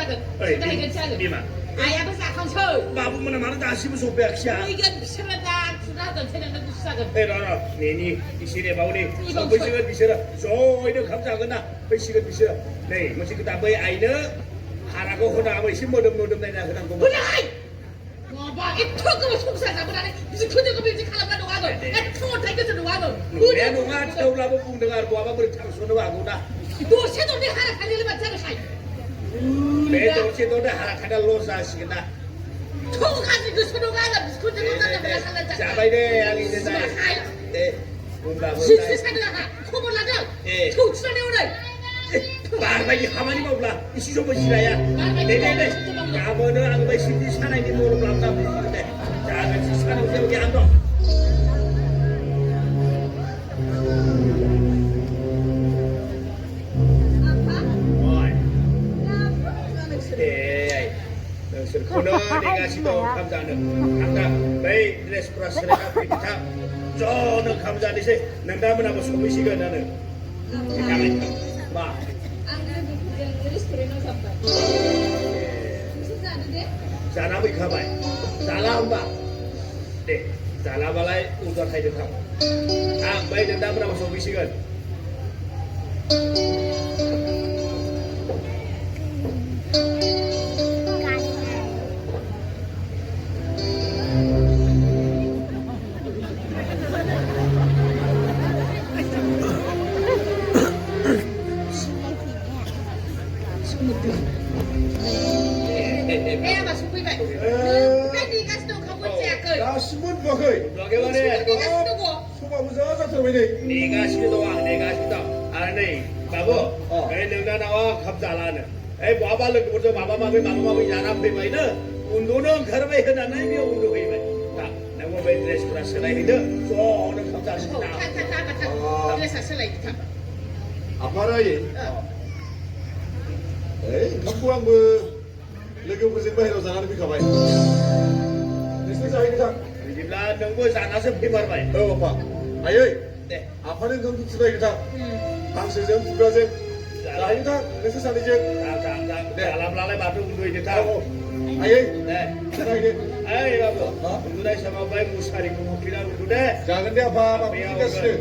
속삭은 수다이가 작은 니마 아야가 싹한쳐 바보 뭐나 말은 다시 무슨 백시야 이건 비싸다 수다던 쟤는 수다건 에라라 네니 이시레 바우니 선배시가 비셔라 저이는 감사하거나 배시가 비셔라 네 뭐지 그 다음에 아이는 하라고 호나고 신모듬모듬 내냐 그런 거 호나이 와봐 이 턱을 속삭아고 나네 무슨 그녀가 밀지 칼라가 놓아도 나 턱을 대겨서 놓아도 내 농아 태우라고 뿡댕아 뭐가 버리 장소는 와구나 너 새도 내 하나 달리려면 자를 사이 내 동시에도 내 하나 가다 로사시겠나 턱 가지고 새도 가가 무슨 그녀가 가다 살라자 자바이네 양이 된다 네 뭔가 실수 사느라 코볼 나죠 턱 추천해 오늘 말바이 가만히 먹으라 이시 좀 보시라야 네네네 야뭐는 안 봐 신디 사나이니 모르고 남자 보시는데 자 같이 사는 세우게 안둬 Kono dikasih tahu kamzane, anda baik restoran mereka kita, jono kamzane sih, nanda mana bos komisi kan nanda, kami, bah. Anda di restoran apa? Sana beri kabar, salam bah, deh, salam balai udah saya dekam, baik nanda mana bos komisi kan. Semut bagai. Bagaimana? Semua besar satu ini. Nega sih doang, nega sih doang. Ane, babu, nengna nawa kamzalan. Bapa lagi berdoa bapa mami jangan pergi mana. Unduh घर में है ना नहीं भी unduh है मैं. Tak, nengmo bayi dress kurang selai itu, so orang kamzalan. Apa lagi? Kamu ang lagi bersih bahaya jangan lebih kabai. Ini saya kita. Jumlah nengmo sana sepimar bayi. Oh apa? Ayo, apa yang kamu sudah kita? Bangsa jeng, juga jeng. Lain tak, ini sana jeng. Tak, alam lalai batu unduh itu tak. Ayo, kita ini. Ayo babu, unduh sama bayi musari kemungkinan unduh deh. Jangan dia apa kita sih.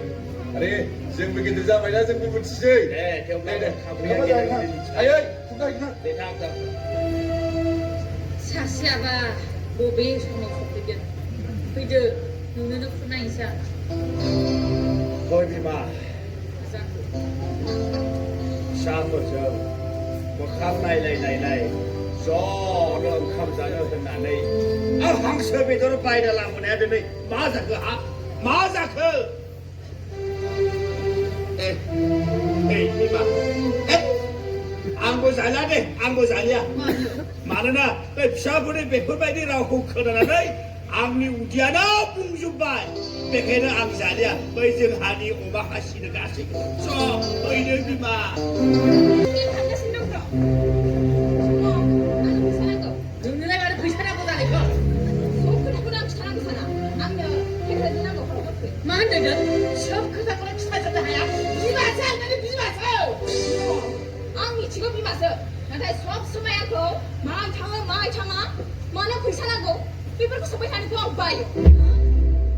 Hari, jeng begitu zaman ini jeng begitu sih. Tiap deh. Ayo, kita kita. Detang. 사시아가 뭐베이 손을 걷게 bây giờ 눈은 없구나 이사 Thôi đi mà, sáng một giờ, một khám này, gió nó không ra đâu thế nào đây, hàng sơ bây giờ nó bay ra làm một nét đây, má ra cơ, ê, đi mà, ang bố giải lá đi, ang bố giải nha, mà nó nè, sao bữa nay về phút bay đi rau khúc khờ là đấy. Angni ujiana bungsubai, bekena ang salia, bayar hani ubah hasil kasih, so bayar bima. Kita senang tak? Oh, aku sana kau. Dunia ada bisana kau tak lekor. So kenapa nak sana ke sana? Ambil kita sana kau kalau kau. Mana dah? Siap kita kalau kita sana ya. Bimasa, nanti bimasa. Angni cikgu bimasa. Nanti swap semua kau. Mai cama, mana bisana kau? People ko sabay hanin ko ang bayo.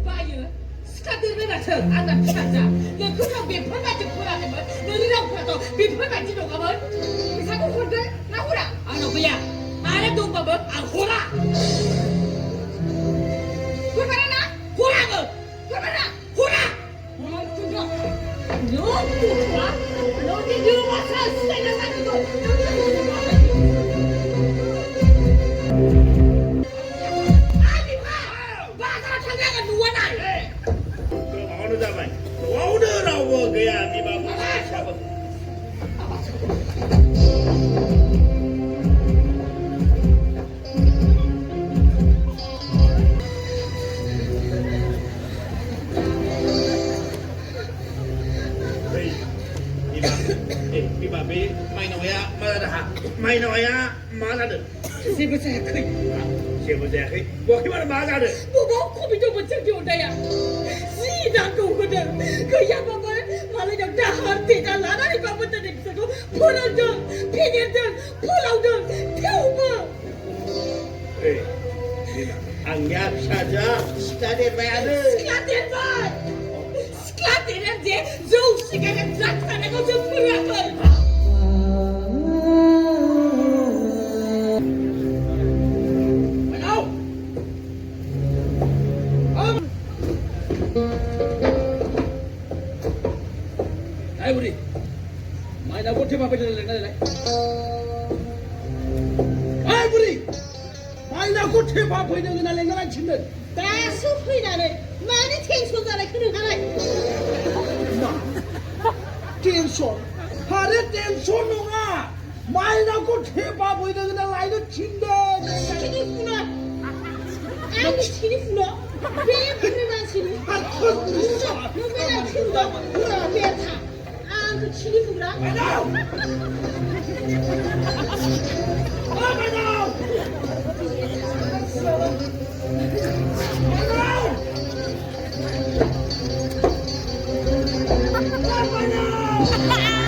Bayo? Skadir may nasa anak siya. Nagkutang bipon na tikura naman. Nalinaw ko na to. Bipon na tino ka man. Isa ko hurda na hura. Ano ba yan? Alam doon ba ba? Ang hura! Hura na! Hura mo! Hura na! Hura! Hura na! No! Hura! No! Hindi mo masasay na sa ito! Gaya di bawah siapa? Bima be main awya mana dah? Main awya mana dah? Siapa saya kau? Siapa saya kau? Buat mana mana dah? Bukan kau bicara macam tu dah. Si dah kau kena. Kau yang apa? Malah yang dah hati dah lana ni kau betul ni. Pulau dong, pinggir dong, pulau dong. angnya saja stade bayade Sklaten boy! Sklaten je jauh sigaret jaksan aku jempurakan. Manau Hai Budi, main apa dia apa dia lagi? Hai Budi, main aku dia apa dia lagi cinta? 다수 회나는 많이 텐션자를 그러가라. 텐션, 하래 텐션이가 main aku dia apa dia lagi cinta? 시리구나. 아니 시리구나. 왜 그러나 시리? 너왜나 친다? 그래 왜타? 아그 시리구나. Manau, Manau, Manau, Manau.